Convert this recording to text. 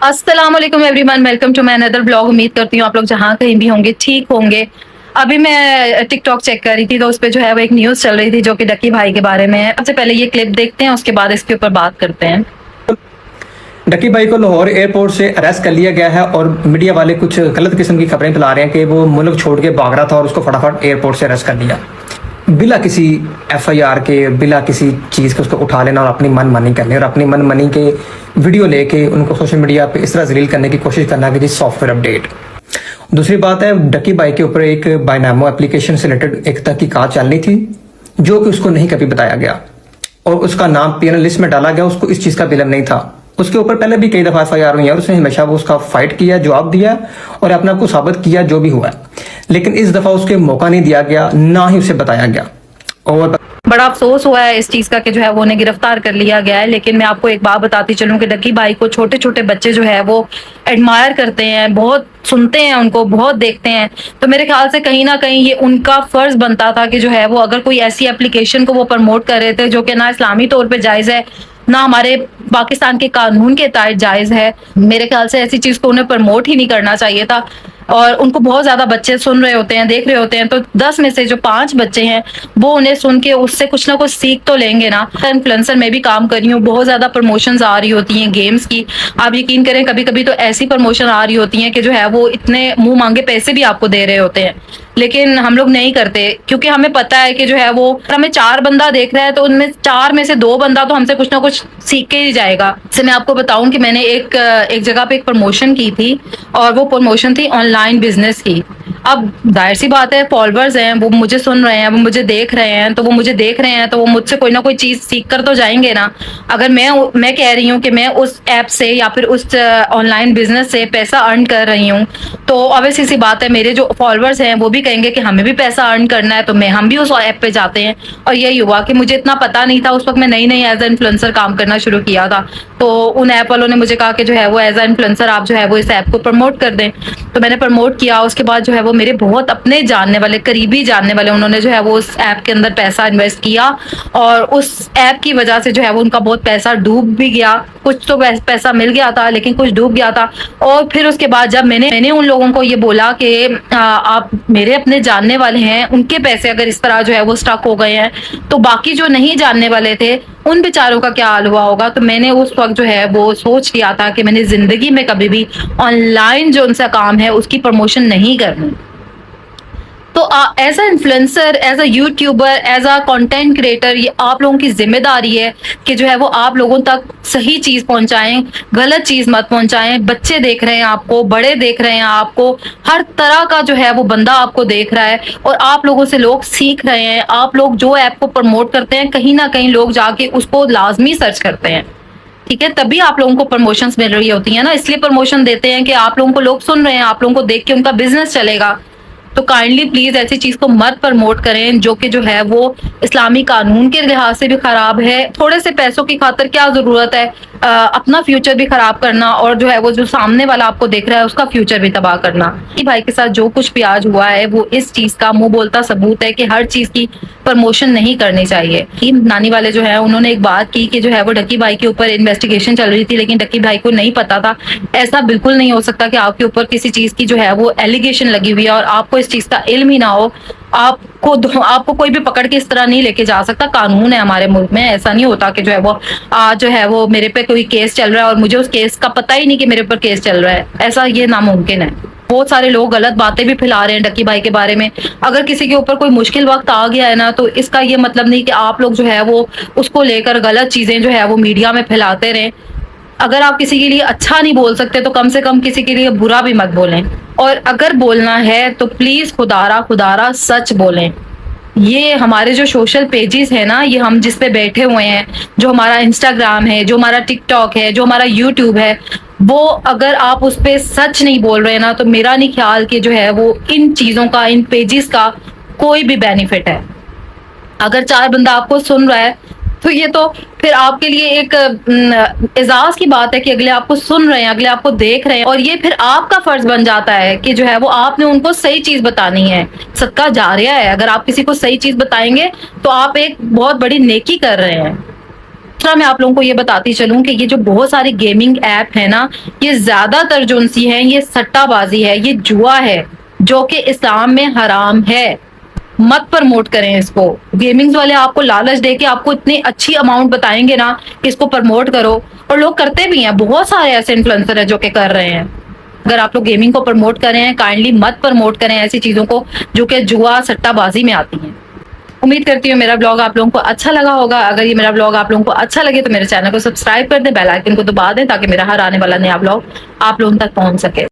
अस्सलाम वालेकुम everyone, welcome to my another blog. उम्मीद करती हूँ आप लोग जहाँ कहीं भी होंगे ठीक होंगे। अभी मैं टिकटॉक चेक कर रही थी तो उस पे जो है वो एक न्यूज़ चल रही थी जो कि डकी भाई के बारे में है। सबसे पहले ये क्लिप देखते हैं, उसके बाद इसके ऊपर बात करते हैं। डकी भाई को लाहौर एयरपोर्ट से अरेस्ट कर लिया गया है और मीडिया वाले कुछ गलत किस्म की खबरें फैला रहे हैं कि वो मुल्क छोड़ के भाग रहा था और उसको फटाफट एयरपोर्ट से अरेस्ट कर लिया बिला किसी एफआईआर के, बिला किसी चीज़ के उसको उठा लेना और अपनी मन मानी करनी और अपनी मन मानी के वीडियो लेके उनको सोशल मीडिया पे इस तरह जलील करने की कोशिश करना कि जी सॉफ्टवेयर अपडेट। दूसरी बात है, डकी भाई के ऊपर एक बायनामो एप्लीकेशन से रिलेटेड एक तहकीकात चल रही थी जो कि उसको नहीं कभी बताया गया और उसका नाम पीएनएल लिस्ट में डाला गया। उसको इस चीज़ का इल्म नहीं था। उसके ऊपर पहले भी कई दफा एफआईआर हुई है और उसने हमेशा वो उसका फाइट किया, जवाब दिया और अपने आप को साबित किया जो भी हुआ है, लेकिन इस दफा उसके मौका नहीं दिया गया, ना ही उसे बताया गया। और बड़ा अफसोस हुआ है इस चीज का कि जो है वो उन्हें गिरफ्तार कर लिया गया है। लेकिन मैं आपको एक बात बताती चलूं कि डकी भाई को छोटे छोटे बच्चे जो है वो एडमायर करते हैं, बहुत सुनते हैं, उनको बहुत देखते हैं। तो मेरे ख्याल से कहीं ना कहीं ये उनका फर्ज बनता था कि जो है वो अगर कोई ऐसी एप्लीकेशन को वो प्रमोट कर रहे थे जो कि ना इस्लामी तौर पे जायज है ना हमारे पाकिस्तान के कानून के तहत जायज है, मेरे ख्याल से ऐसी चीज को उन्हें प्रमोट ही नहीं करना चाहिए था। और उनको बहुत ज्यादा बच्चे सुन रहे होते हैं, देख रहे होते हैं, तो 10 में से जो 5 बच्चे हैं वो उन्हें सुन के उससे कुछ ना कुछ सीख तो लेंगे ना। इन्फ्लुएंसर में भी काम कर रही हूँ, बहुत ज्यादा प्रमोशंस आ रही होती हैं गेम्स की। आप यकीन करें कभी कभी तो ऐसी प्रमोशन आ रही होती है कि जो है वो इतने मुंह मांगे पैसे भी आपको दे रहे होते हैं, लेकिन हम लोग नहीं करते क्योंकि हमें पता है कि जो है वो हमें 4 बंदा देख रहा है तो उनमें 4 में से 2 बंदा तो हमसे कुछ ना कुछ सीख के ही जाएगा। जैसे मैं आपको बताऊं कि मैंने एक जगह पे एक प्रमोशन की थी और वो प्रमोशन थी ऑनलाइन बिजनेस की। अब जाहिर सी बात है, फॉलोअर्स हैं, वो मुझे सुन रहे हैं, वो मुझे देख रहे हैं, तो वो मुझे देख रहे हैं तो वो मुझसे कोई ना कोई चीज सीख कर तो जाएंगे ना। अगर मैं कह रही हूँ कि मैं उस ऐप से या फिर उस ऑनलाइन बिजनेस से पैसा अर्न कर रही हूँ तो ऑब्वियसली सी बात है मेरे जो फॉलोअर्स हैं वो भी कहेंगे कि हमें भी पैसा अर्न करना है, तो हम भी उस ऐप पे जाते हैं। और यही हुआ कि मुझे इतना पता नहीं था, उस वक्त मैं नई नई एज ए इन्फ्लुएंसर काम करना शुरू किया था। तो उन ऐप वालों ने मुझे कहा कि जो है वो एज ए इन्फ्लुएंसर आप जो है वो इस ऐप को प्रमोट कर दें। तो मैंने प्रमोट किया। उसके बाद जो है वो मेरे बहुत अपने जानने वाले, करीबी जानने वाले, उन्होंने जो है वो उस ऐप के अंदर पैसा इन्वेस्ट किया और उस ऐप की वजह से जो है वो उनका बहुत पैसा डूब भी गया। कुछ तो पैसा मिल गया था लेकिन कुछ डूब गया था। और फिर उसके बाद जब मैंने उन लोगों को ये बोला कि आप मेरे अपने जानने वाले हैं, उनके पैसे अगर इस तरह जो है वो स्टक हो गए हैं तो बाकी जो नहीं जानने वाले थे उन बेचारों का क्या हाल हुआ होगा। तो मैंने उस वक्त जो है वो सोच लिया था कि मैंने जिंदगी में कभी भी ऑनलाइन जो उनसा काम है उसकी प्रमोशन नहीं करनी। तो as a influencer, as a YouTuber, as a content creator, ये आप लोगों की जिम्मेदारी है कि जो है वो आप लोगों तक सही चीज पहुंचाएं, गलत चीज मत पहुंचाएं। बच्चे देख रहे हैं आपको, बड़े देख रहे हैं आपको, हर तरह का जो है वो बंदा आपको देख रहा है और आप लोगों से लोग सीख रहे हैं। आप लोग जो ऐप को प्रमोट करते हैं कहीं ना कहीं लोग जाके उसको लाजमी सर्च करते हैं, ठीक है, तभी आप लोगों को प्रमोशंस मिल रही होती है ना। इसलिए प्रमोशन देते हैं कि आप लोगों को लोग सुन रहे हैं, आप लोगों को देख के उनका बिजनेस चलेगा। तो काइंडली प्लीज ऐसी चीज को मत प्रमोट करें जो कि जो है वो इस्लामी कानून के लिहाज से भी खराब है। थोड़े से पैसों की खातर क्या जरूरत है अपना फ्यूचर भी खराब करना और जो है वो जो सामने वाला आपको देख रहा है उसका फ्यूचर भी तबाह करना। कि भाई के साथ जो कुछ भी आज हुआ है वो इस चीज का मुंह बोलता सबूत है कि हर चीज की प्रमोशन नहीं करनी चाहिए। नानी वाले जो है उन्होंने एक बात की कि जो है वो डकी भाई के ऊपर इन्वेस्टिगेशन चल रही थी लेकिन डकी भाई को नहीं पता था। ऐसा बिल्कुल नहीं हो सकता कि आपके ऊपर किसी चीज की जो है वो एलिगेशन लगी हुई है और आपको इस चीज का इल्म ही ना हो। आपको कोई भी पकड़ के इस तरह नहीं लेके जा सकता। कानून है हमारे मुल्क में, ऐसा नहीं होता कि जो है वो जो है वो मेरे पे कोई केस चल रहा है और मुझे उस केस का पता ही नहीं कि मेरे ऊपर केस चल रहा है। ऐसा ये नामुमकिन है। बहुत सारे लोग गलत बातें भी फैला रहे हैं डकी भाई के बारे में। अगर किसी के ऊपर कोई मुश्किल वक्त आ गया है ना तो इसका ये मतलब नहीं कि आप लोग जो है वो उसको लेकर गलत चीजें जो है वो मीडिया में फैलाते रहें। अगर आप किसी के लिए अच्छा नहीं बोल सकते तो कम से कम किसी के लिए बुरा भी मत बोलें, और अगर बोलना है तो प्लीज खुदारा खुदारा सच बोलें। ये हमारे जो सोशल पेजेस है ना, ये हम जिस पे बैठे हुए हैं, जो हमारा इंस्टाग्राम है, जो हमारा टिकटॉक है, जो हमारा यूट्यूब है, वो अगर आप उस पे सच नहीं बोल रहे ना तो मेरा नहीं ख्याल कि जो है वो इन चीजों का, इन पेजेस का कोई भी बेनिफिट है। अगर 4 बंदा आपको सुन रहा है तो ये तो फिर आपके लिए एक एजाज की बात है कि अगले आपको सुन रहे हैं, अगले आपको देख रहे हैं, और ये फिर आपका फर्ज बन जाता है कि जो है वो आपने उनको सही चीज बतानी है। सदका जारिया है, अगर आप किसी को सही चीज बताएंगे तो आप एक बहुत बड़ी नेकी कर रहे हैं। दूसरा मैं आप लोगों को ये बताती चलूं कि ये जो बहुत सारी गेमिंग ऐप है ना, ये ज्यादातर जो सी है ये सट्टाबाजी है, ये जुआ है, जो कि इस्लाम में हराम है। मत प्रमोट करें इसको। गेमिंग्स वाले आपको लालच दे के आपको इतनी अच्छी अमाउंट बताएंगे ना कि इसको प्रमोट करो, और लोग करते भी हैं। बहुत सारे ऐसे इन्फ्लुएंसर है जो कि कर रहे हैं। अगर आप लोग गेमिंग को प्रमोट कर रहे हैं, काइंडली मत प्रमोट करें ऐसी चीजों को जो कि जुआ सट्टाबाजी में आती हैं। उम्मीद करती हूँ मेरा ब्लॉग आप लोगों को अच्छा लगा होगा। अगर ये मेरा ब्लॉग आप लोगों को अच्छा लगे तो मेरे चैनल को सब्सक्राइब कर दें, बेल आइकन को दबा दें, ताकि मेरा हर आने वाला नया ब्लॉग आप लोगों तक पहुंच सके।